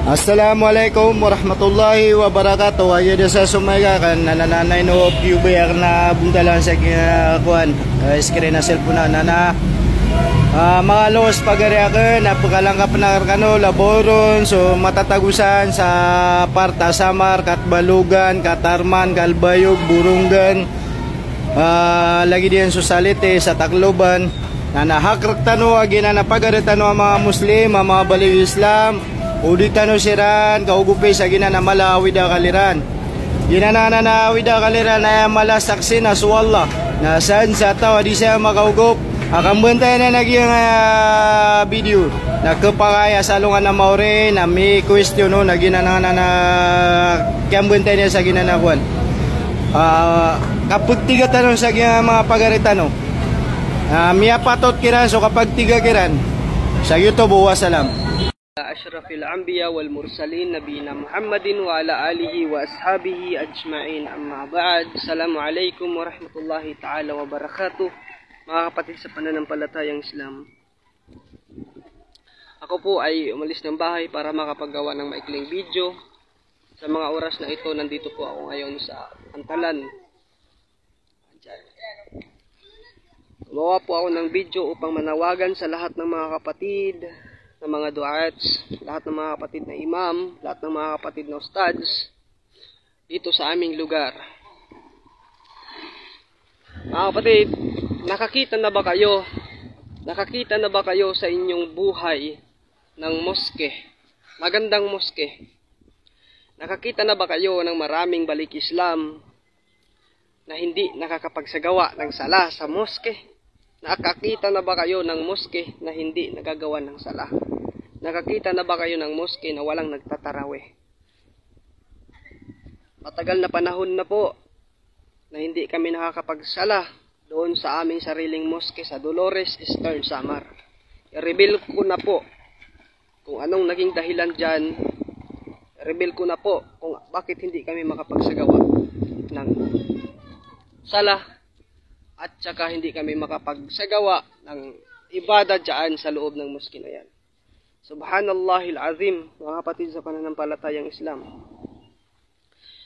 Assalamualaikum warahmatullahi wabarakatuh. Ayo sa sumaya kan nananay no puber na bundalan sa kuan screen na cellphone na mga los pagariaken napakalang kapanarkano laboron so matatagusan sa Parta Samar kat Balugan Katarman Kalbayog Burungan lagi diyan susalite sa Tacloban na nahakrak tano agina na pagaritano ang mga Muslim mga baliw Islam uditano siran kaugupi sa gina na malawi da kaliran ginanana na wida kaliran na malasaksi na suwalla na saan sa tawa di siya makaugup akan bantay na naging video na kapakaya salungan na maure na may question no na ginanana na kaya bantay niya sa ginanakuan kapag tiga tanong sa mga pagaritano miya patot kiran so kapag tiga kiran sa YouTube wassalam. Ashrafil anbiya wal mursalin nabiyina Muhammadin wa ala alihi wa ashabihi ajma'in amma ba'd. Assalamualaikum warahmatullahi ta'ala wa barakatuh. Mga kapatid sa pananampalatayang Islam, ako po ay umalis ng bahay para makapagawa ng maikling video. Sa mga oras na ito, nandito po ako ngayon sa Pantalan. Gumawa po ako ng video upang manawagan sa lahat ng mga kapatid ng mga duats, lahat ng mga kapatid na imam, lahat ng mga kapatid na ustads dito sa aming lugar. Mga kapatid, nakakita na ba kayo? Nakakita na ba kayo sa inyong buhay ng moske? Magandang moske. Nakakita na ba kayo ng maraming balik Islam na hindi nakakapagsagawa ng sala sa moske? Nakakita na ba kayo ng moske na hindi nagagawa ng sala? Nakakita na ba kayo ng moske na walang nagtatarawih? Matagal na panahon na po na hindi kami nakakapagsala doon sa aming sariling moske sa Dolores Eastern Samar. I-reveal ko na po kung anong naging dahilan dyan. I-reveal ko na po kung bakit hindi kami makapagsagawa ng sala at saka hindi kami makapagsagawa ng ibada dyan sa loob ng moske na yan. Subhanallahil azim, mga kapatid sa pananampalatayang Islam.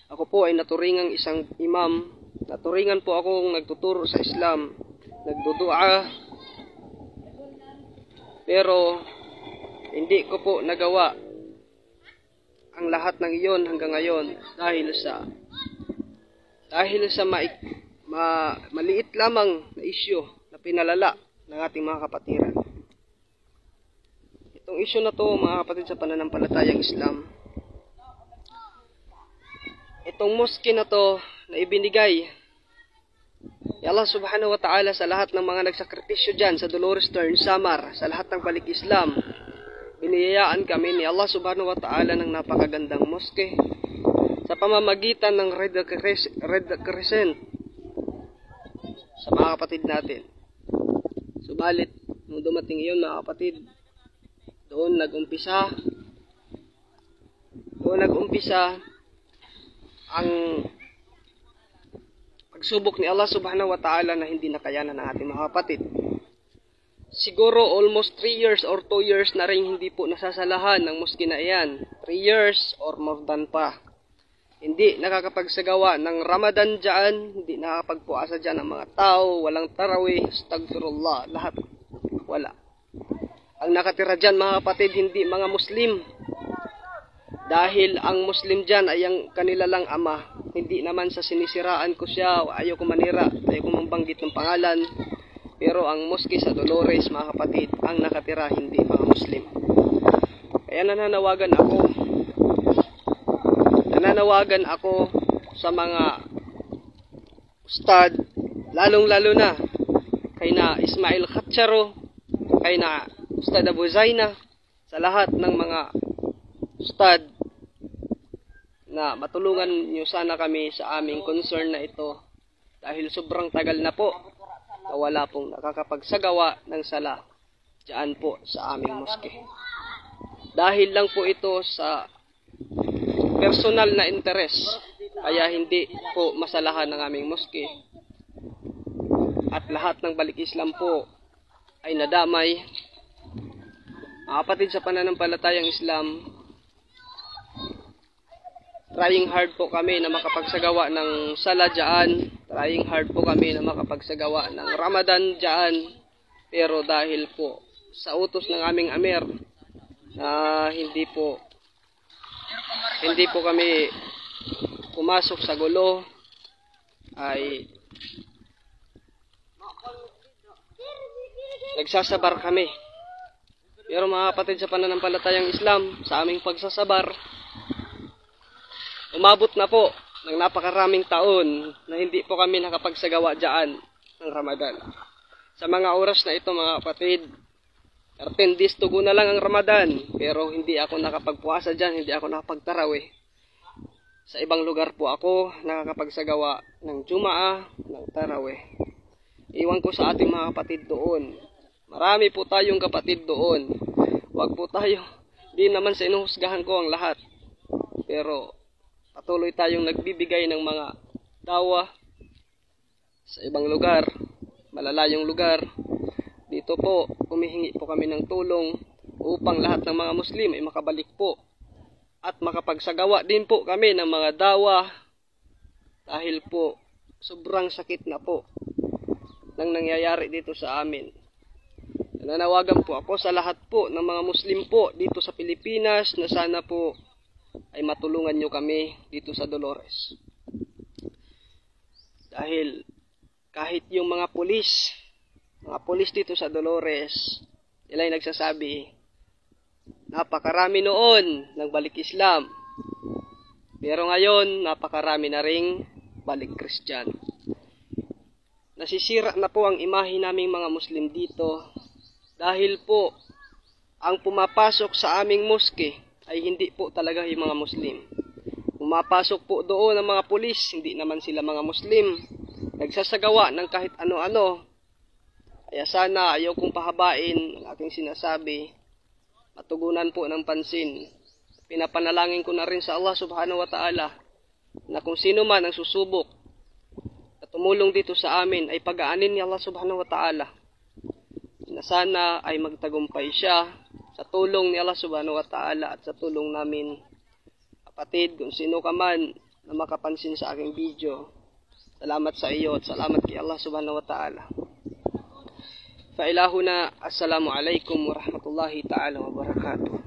Ako po ay naturingang isang imam. Naturingan po akong nagtuturo sa Islam, nagdudua. Pero hindi ko po nagawa ang lahat ng iyon hanggang ngayon dahil sa maliit lamang na isyu na pinalala ng ating mga kapatiran. Itong isyu na to, mga kapatid sa pananampalatayang Islam, itong moske na to na ibinigay ni Allah subhanahu wa ta'ala sa lahat ng mga nagsakripisyo dyan sa Dolores Eastern Samar, sa lahat ng balik Islam, biniyayaan kami ni Allah subhanahu wa ta'ala ng napakagandang moske sa pamamagitan ng Red Crescent sa mga kapatid natin. Subalit, nung dumating iyon mga kapatid, doon nag-umpisa ang pagsubok ni Allah subhanahu wa ta'ala na hindi nakayanan ng ating mga kapatid. Siguro almost 3 years or 2 years na rin hindi po nasasalahan ng moske na iyan. 3 years or more than pa. Hindi nakakapagsagawa ng Ramadan dyan, hindi nakakapagpuasa dyan ang mga tao, walang tarawih, astagfirullah, lahat, wala. Ang nakatira dyan mga kapatid, hindi mga Muslim. Dahil ang Muslim dyan ay ang kanila lang ama. Hindi naman sa sinisiraan ko siya, ayaw ko manira, ayaw ko mambanggit ng pangalan. Pero ang moske sa Dolores mga kapatid, ang nakatira hindi mga Muslim. Kaya nananawagan ako sa mga ustad, lalong-lalo na kay na Ismail Khatcharo, kay na Ustad Abu Zaina, sa lahat ng mga ustad na matulungan nyo sana kami sa aming concern na ito dahil sobrang tagal na po na wala pong nakakapagsagawa ng sala dyan po sa aming moske. Dahil lang po ito sa personal na interes, kaya hindi po masalahan ng aming moske at lahat ng balik Islam po ay nadamay. Kapatid sa pananampalatayang Islam, Trying hard po kami na makapagsagawa ng sala dyan. Trying hard po kami na makapagsagawa ng Ramadan dyan. Pero dahil po sa utos ng aming Amir na hindi po kami pumasok sa gulo, ay nagsasabar kami. Pero mga kapatid sa pananampalatayang Islam, sa aming pagsasabar, umabot na po ng napakaraming taon na hindi po kami nakapagsagawa dyan ng Ramadan. Sa mga oras na ito mga kapatid, 13 days to go na lang ang Ramadan, pero hindi ako nakapagpuasa dyan, hindi ako nakapagtarawih. Sa ibang lugar po ako nakakapagsagawa ng Jumaah, ng tarawih. Iwan ko sa ating mga kapatid doon. Marami po tayong kapatid doon. Huwag po tayo, di naman sa inuhusgahan ko ang lahat. Pero patuloy tayong nagbibigay ng mga dawa sa ibang lugar, malalayong lugar. Dito po, humihingi po kami ng tulong upang lahat ng mga Muslim ay makabalik po at makapagsagawa din po kami ng mga dawa dahil po sobrang sakit na po ng nangyayari dito sa amin. Nananawagan po ako sa lahat po ng mga Muslim po dito sa Pilipinas na sana po ay matulungan nyo kami dito sa Dolores. Dahil kahit yung mga pulis dito sa Dolores, nila ay nagsasabi, napakarami noon nagbalik Islam. Pero ngayon, napakarami na ring balik Kristiyano. Nasisira na po ang imahe naming mga Muslim dito dahil po ang pumapasok sa aming moske ay hindi po talaga yung mga Muslim. Pumapasok po doon ang mga pulis, hindi naman sila mga Muslim. Nagsasagawa ng kahit ano-ano. Kaya sana ayaw kong pahabain ang aking sinasabi. Matugunan po ng pansin. Pinapanalangin ko na rin sa Allah subhanahu wa ta'ala na kung sino man ang susubok at tumulong dito sa amin ay pag-aanin ni Allah subhanahu wa ta'ala. Na sana ay magtagumpay siya sa tulong ni Allah subhanahu wa ta'ala at sa tulong namin. Kapatid, kung sino ka man na makapansin sa aking video, salamat sa iyo at salamat kay Allah subhanahu wa ta'ala. Failahuna, assalamu alaikum warahmatullahi ta'ala wabarakatuh.